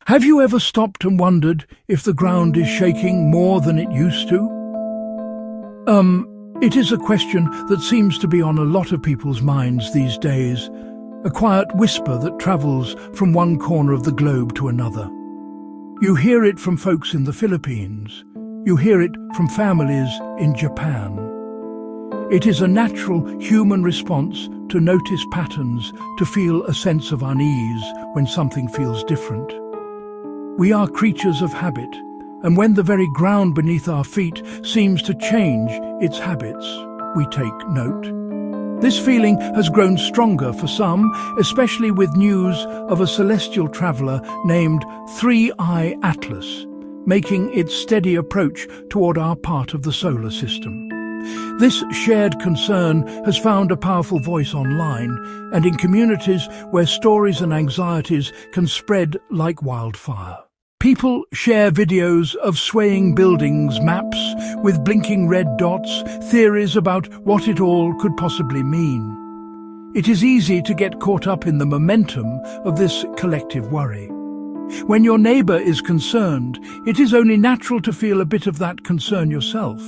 Have you ever stopped and wondered if the ground is shaking more than it used to? It is a question that seems to be on a lot of people's minds these days, a quiet whisper that travels from one corner of the globe to another. You hear it from folks in the Philippines. You hear it from families in Japan. It is a natural human response to notice patterns, to feel a sense of unease when something feels different. We are creatures of habit, and when the very ground beneath our feet seems to change its habits, we take note. This feeling has grown stronger for some, especially with news of a celestial traveller named 3I Atlas, making its steady approach toward our part of the solar system. This shared concern has found a powerful voice online and in communities where stories and anxieties can spread like wildfire. People share videos of swaying buildings, maps with blinking red dots, theories about what it all could possibly mean. It is easy to get caught up in the momentum of this collective worry. When your neighbour is concerned, it is only natural to feel a bit of that concern yourself.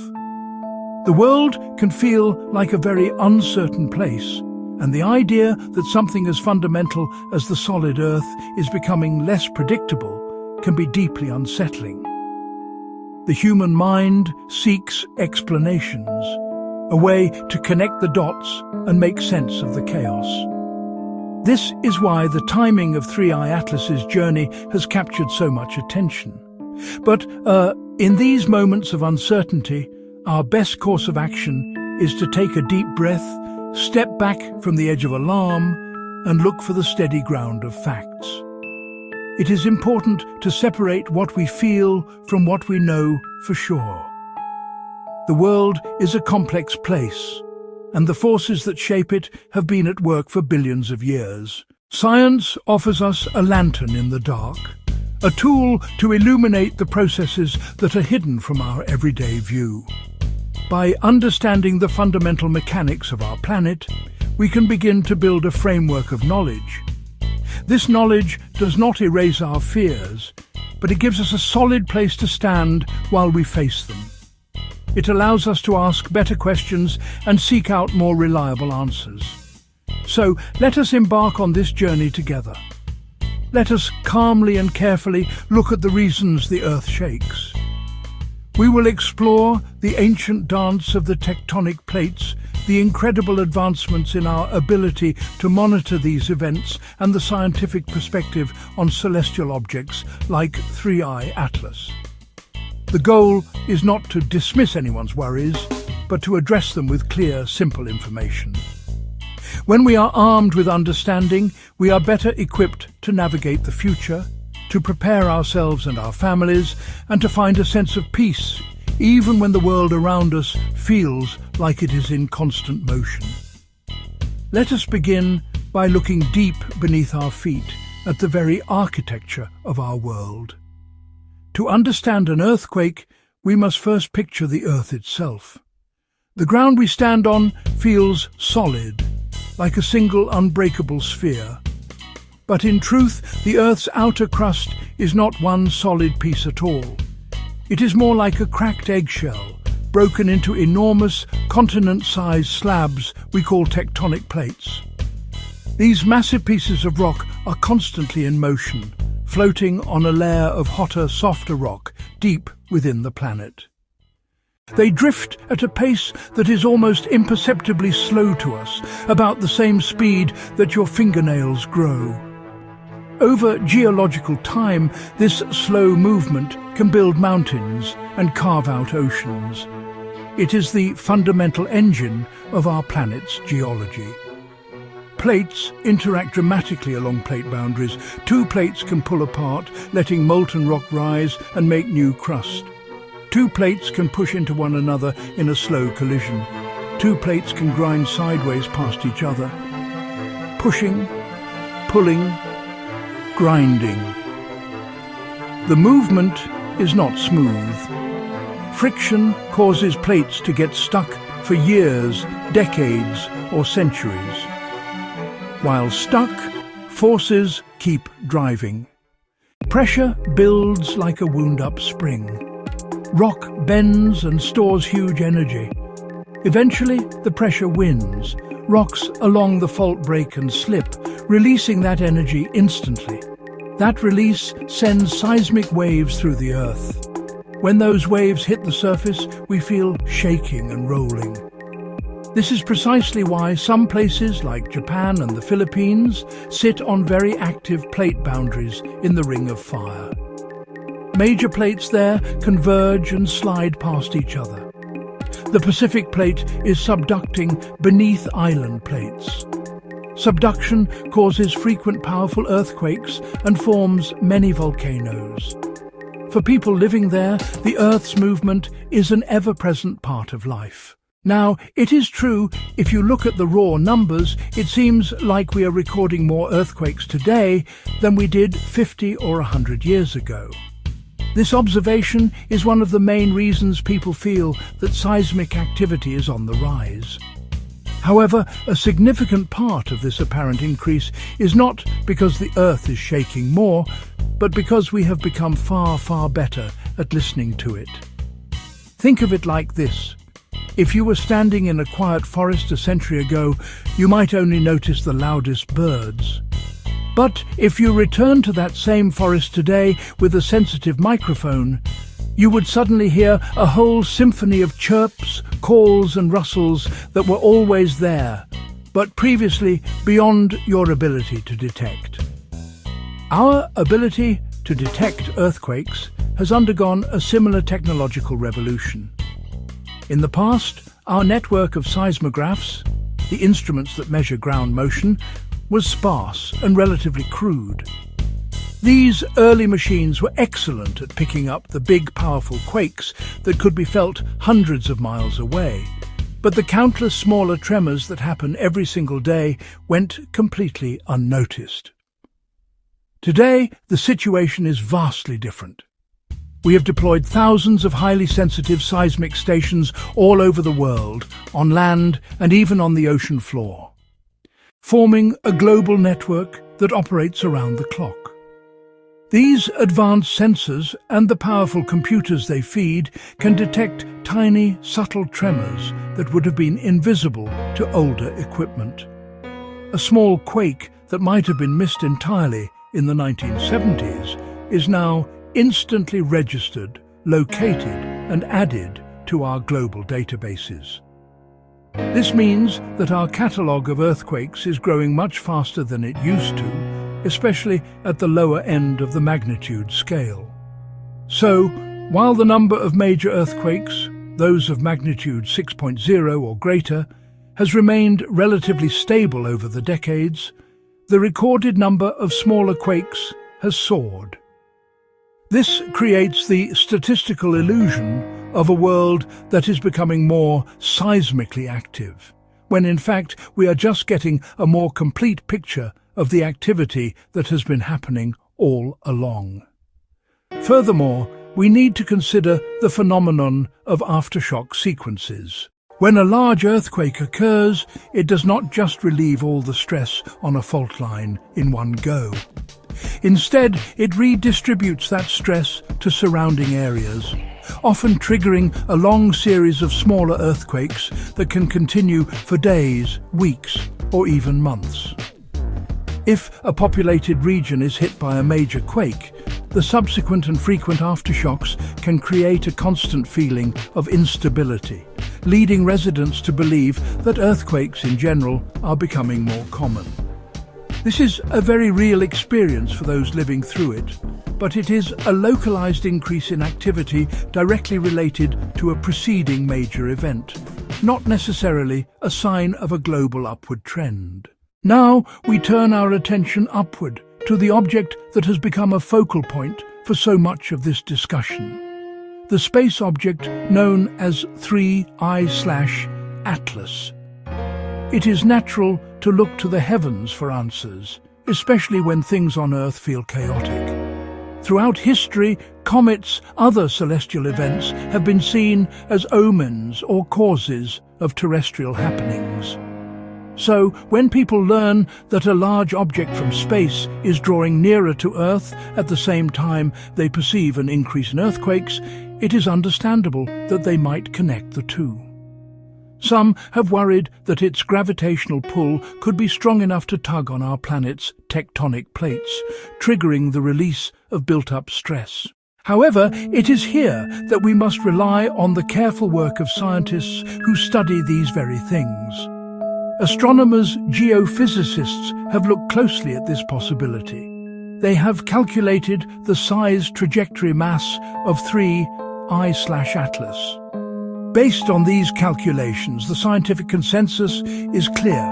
The world can feel like a very uncertain place, and the idea that something as fundamental as the solid Earth is becoming less predictable can be deeply unsettling. The human mind seeks explanations, a way to connect the dots and make sense of the chaos. This is why the timing of 3I Atlas's journey has captured so much attention. But in these moments of uncertainty, our best course of action is to take a deep breath, step back from the edge of alarm, and look for the steady ground of facts. It is important to separate what we feel from what we know for sure. The world is a complex place, and the forces that shape it have been at work for billions of years. Science offers us a lantern in the dark, a tool to illuminate the processes that are hidden from our everyday view. By understanding the fundamental mechanics of our planet, we can begin to build a framework of knowledge. This knowledge does not erase our fears, but it gives us a solid place to stand while we face them. It allows us to ask better questions and seek out more reliable answers. So let us embark on this journey together. Let us calmly and carefully look at the reasons the Earth shakes. We will explore the ancient dance of the tectonic plates, the incredible advancements in our ability to monitor these events, and the scientific perspective on celestial objects like 3I Atlas. The goal is not to dismiss anyone's worries, but to address them with clear, simple information. When we are armed with understanding, we are better equipped to navigate the future, to prepare ourselves and our families, and to find a sense of peace, even when the world around us feels like it is in constant motion. Let us begin by looking deep beneath our feet at the very architecture of our world. To understand an earthquake, we must first picture the Earth itself. The ground we stand on feels solid, like a single unbreakable sphere. But in truth, the Earth's outer crust is not one solid piece at all. It is more like a cracked eggshell, broken into enormous, continent-sized slabs we call tectonic plates. These massive pieces of rock are constantly in motion, floating on a layer of hotter, softer rock deep within the planet. They drift at a pace that is almost imperceptibly slow to us, about the same speed that your fingernails grow. Over geological time, this slow movement can build mountains and carve out oceans. It is the fundamental engine of our planet's geology. Plates interact dramatically along plate boundaries. Two plates can pull apart, letting molten rock rise and make new crust. Two plates can push into one another in a slow collision. Two plates can grind sideways past each other. Pushing, pulling, grinding. The movement is not smooth. Friction causes plates to get stuck for years, decades, or centuries. While stuck, forces keep driving. pressure builds like a wound-up spring. Rock bends and stores huge energy. Eventually, the pressure wins. Rocks along the fault break and slip, releasing that energy instantly. That release sends seismic waves through the Earth. When those waves hit the surface, we feel shaking and rolling. This is precisely why some places like Japan and the Philippines sit on very active plate boundaries in the Ring of Fire. Major plates there converge and slide past each other. The Pacific Plate is subducting beneath island plates. Subduction causes frequent powerful earthquakes and forms many volcanoes. For people living there, the Earth's movement is an ever-present part of life. Now, it is true, if you look at the raw numbers, it seems like we are recording more earthquakes today than we did 50 or 100 years ago. This observation is one of the main reasons people feel that seismic activity is on the rise. However, a significant part of this apparent increase is not because the Earth is shaking more, but because we have become far, far better at listening to it. Think of it like this. If you were standing in a quiet forest a century ago, you might only notice the loudest birds. But if you return to that same forest today with a sensitive microphone, you would suddenly hear a whole symphony of chirps, calls and rustles that were always there, but previously beyond your ability to detect. Our ability to detect earthquakes has undergone a similar technological revolution. In the past, our network of seismographs, the instruments that measure ground motion, was sparse and relatively crude. These early machines were excellent at picking up the big, powerful quakes that could be felt hundreds of miles away, but the countless smaller tremors that happen every single day went completely unnoticed. Today, the situation is vastly different. We have deployed thousands of highly sensitive seismic stations all over the world, on land and even on the ocean floor, forming a global network that operates around the clock. These advanced sensors and the powerful computers they feed can detect tiny, subtle tremors that would have been invisible to older equipment. A small quake that might have been missed entirely in the 1970s is now instantly registered, located and added to our global databases. This means that our catalogue of earthquakes is growing much faster than it used to, especially at the lower end of the magnitude scale. So, while the number of major earthquakes, those of magnitude 6.0 or greater, has remained relatively stable over the decades, the recorded number of smaller quakes has soared. This creates the statistical illusion of a world that is becoming more seismically active, when in fact we are just getting a more complete picture of the activity that has been happening all along. Furthermore, we need to consider the phenomenon of aftershock sequences. When a large earthquake occurs, it does not just relieve all the stress on a fault line in one go. Instead, it redistributes that stress to surrounding areas, often triggering a long series of smaller earthquakes that can continue for days, weeks, or even months. If a populated region is hit by a major quake, the subsequent and frequent aftershocks can create a constant feeling of instability, leading residents to believe that earthquakes in general are becoming more common. This is a very real experience for those living through it, but it is a localized increase in activity directly related to a preceding major event, not necessarily a sign of a global upward trend. Now we turn our attention upward to the object that has become a focal point for so much of this discussion. The space object known as 3I/Atlas. It is natural to look to the heavens for answers, especially when things on Earth feel chaotic. Throughout history, comets, other celestial events, have been seen as omens or causes of terrestrial happenings. So, when people learn that a large object from space is drawing nearer to Earth at the same time they perceive an increase in earthquakes, it is understandable that they might connect the two. Some have worried that its gravitational pull could be strong enough to tug on our planet's tectonic plates, triggering the release of built-up stress. However, it is here that we must rely on the careful work of scientists who study these very things. Astronomers, geophysicists have looked closely at this possibility. They have calculated the size trajectory mass of 3 I/Atlas. Based on these calculations, the scientific consensus is clear.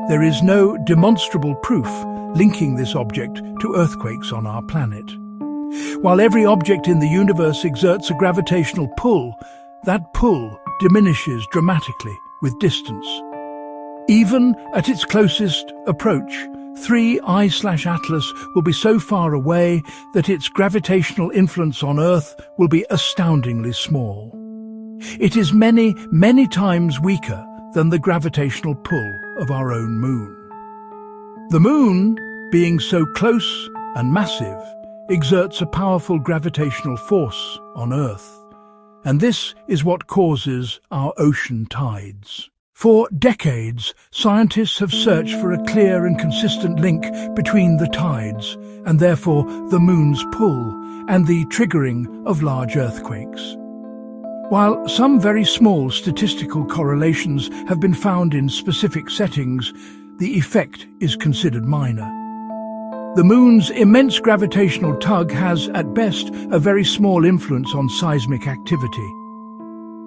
There is no demonstrable proof linking this object to earthquakes on our planet. While every object in the universe exerts a gravitational pull, that pull diminishes dramatically with distance. Even at its closest approach, 3 I/Atlas will be so far away that its gravitational influence on Earth will be astoundingly small. It is many, many times weaker than the gravitational pull of our own moon. The moon, being so close and massive, exerts a powerful gravitational force on Earth, and this is what causes our ocean tides. For decades, scientists have searched for a clear and consistent link between the tides, and therefore the moon's pull, and the triggering of large earthquakes. While some very small statistical correlations have been found in specific settings, the effect is considered minor. The moon's immense gravitational tug has, at best, a very small influence on seismic activity.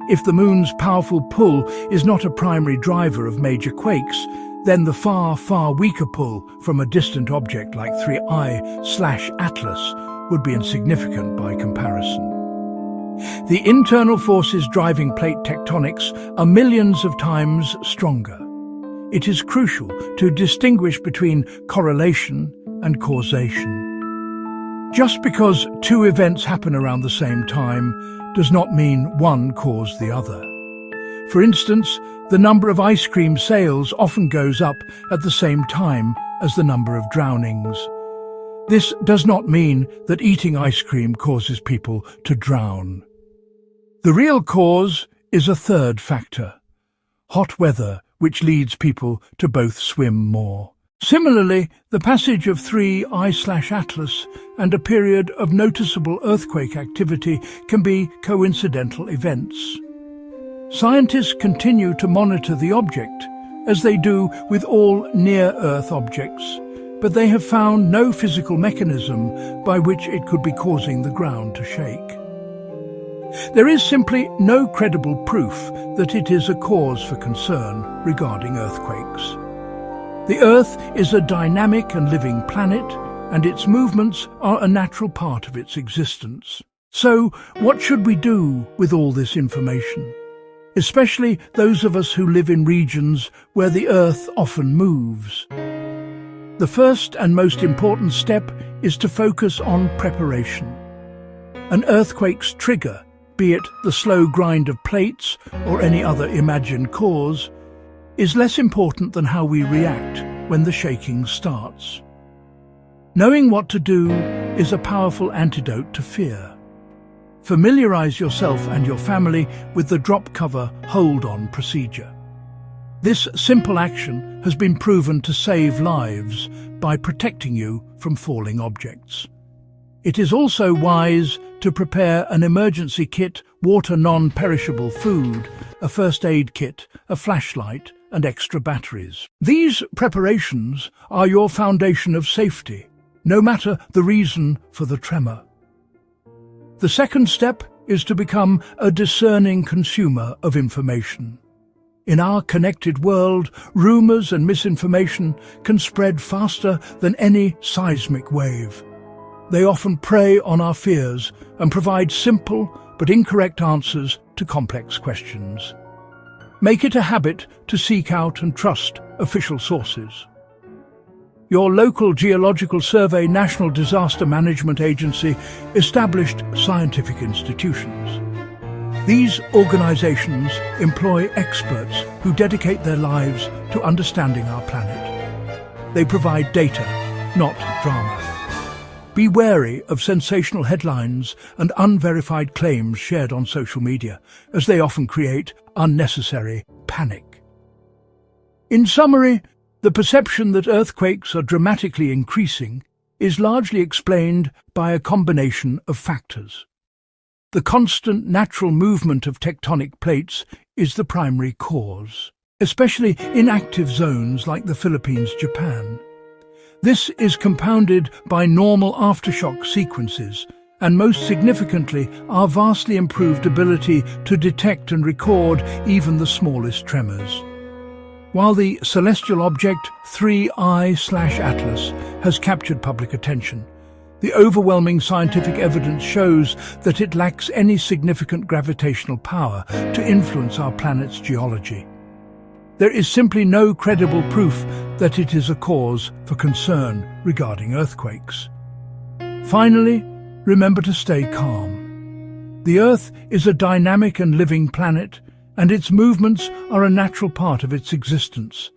If the moon's powerful pull is not a primary driver of major quakes, then the far, far weaker pull from a distant object like 3 I/Atlas would be insignificant by comparison. The internal forces driving plate tectonics are millions of times stronger. It is crucial to distinguish between correlation and causation. Just because two events happen around the same time does not mean one caused the other. For instance, the number of ice cream sales often goes up at the same time as the number of drownings. This does not mean that eating ice cream causes people to drown. The real cause is a third factor: hot weather, which leads people to both swim more. Similarly, the passage of 3 I/Atlas and a period of noticeable earthquake activity can be coincidental events. Scientists continue to monitor the object, as they do with all near-Earth objects, but they have found no physical mechanism by which it could be causing the ground to shake. There is simply no credible proof that it is a cause for concern regarding earthquakes. The Earth is a dynamic and living planet, and its movements are a natural part of its existence. So, what should we do with all this information? Especially those of us who live in regions where the Earth often moves. The first and most important step is to focus on preparation. An earthquake's trigger, be it the slow grind of plates or any other imagined cause, is less important than how we react when the shaking starts. Knowing what to do is a powerful antidote to fear. Familiarize yourself and your family with the drop cover hold-on procedure. This simple action has been proven to save lives by protecting you from falling objects. It is also wise to prepare an emergency kit, water, non-perishable food, a first aid kit, a flashlight, and extra batteries. These preparations are your foundation of safety, no matter the reason for the tremor. The second step is to become a discerning consumer of information. In our connected world, rumors and misinformation can spread faster than any seismic wave. They often prey on our fears and provide simple but incorrect answers to complex questions. Make it a habit to seek out and trust official sources. Your local Geological Survey National Disaster Management Agency established scientific institutions. These organizations employ experts who dedicate their lives to understanding our planet. They provide data, not drama. Be wary of sensational headlines and unverified claims shared on social media, as they often create unnecessary panic. In summary, the perception that earthquakes are dramatically increasing is largely explained by a combination of factors. The constant natural movement of tectonic plates is the primary cause, especially in active zones like the Philippines, Japan. This is compounded by normal aftershock sequences, and most significantly, our vastly improved ability to detect and record even the smallest tremors. While the celestial object 3I/Atlas has captured public attention, the overwhelming scientific evidence shows that it lacks any significant gravitational power to influence our planet's geology. There is simply no credible proof that it is a cause for concern regarding earthquakes. Finally, remember to stay calm. The Earth is a dynamic and living planet, and its movements are a natural part of its existence.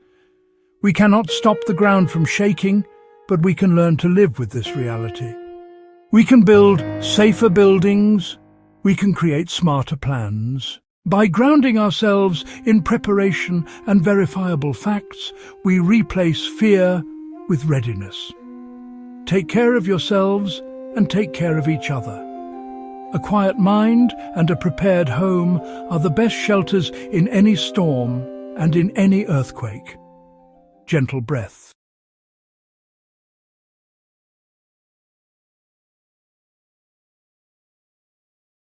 We cannot stop the ground from shaking, but we can learn to live with this reality. We can build safer buildings, we can create smarter plans. By grounding ourselves in preparation and verifiable facts, we replace fear with readiness. Take care of yourselves and take care of each other. A quiet mind and a prepared home are the best shelters in any storm and in any earthquake. Gentle breath.